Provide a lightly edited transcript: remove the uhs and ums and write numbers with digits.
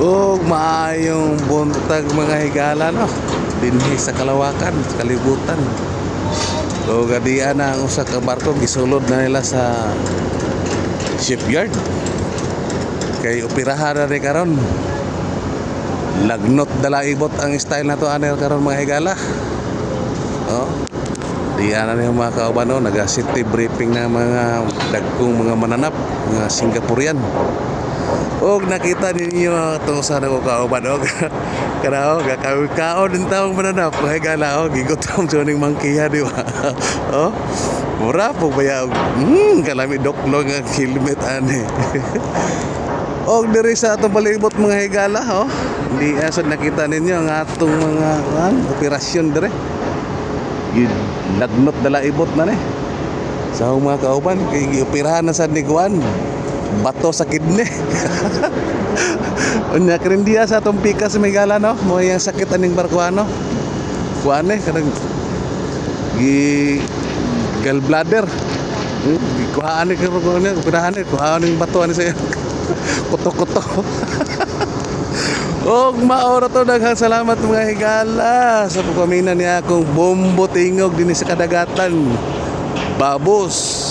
ug maayong buntag mga higala no dinhi sa kalawakan sa kalibutan. O gadian na ang usa ka barko gisulod na nila sa shipyard kay operahan na rin karon. Lagnot dalaibot ang style na to anel karon mga higala. Oh, diyan na yung mga kauban no, naga-city briefing na mga dagkong mga mananap, mga Singaporean. Og nakita ninyo itong sana ko kauban og kada og gakaw din taong mananap mga higala og gigutom sa ning mangkiya di ba. Oh, mura po baya kalami doklong ang helmet ane. Og diri sa atong palibot mga higala oh, di asad nakita ninyo ang atong mga operasyon dire. Lagnot dalaibot na ni sa mga kauban kay gioperahan na sa niguan bato sa kidney. Unya krindiya sa atong pikas sa Higala no mo yang sakit aning barko ano kuane kanang gi gallbladder kuhaan ni karon ni operahan ni kuhaan ning bato ani sa kuto-kuto. Og maora to daghang salamat mga higala sa pagpaminan niya akong bombo tingog dinhi sa kadagatan. Babos.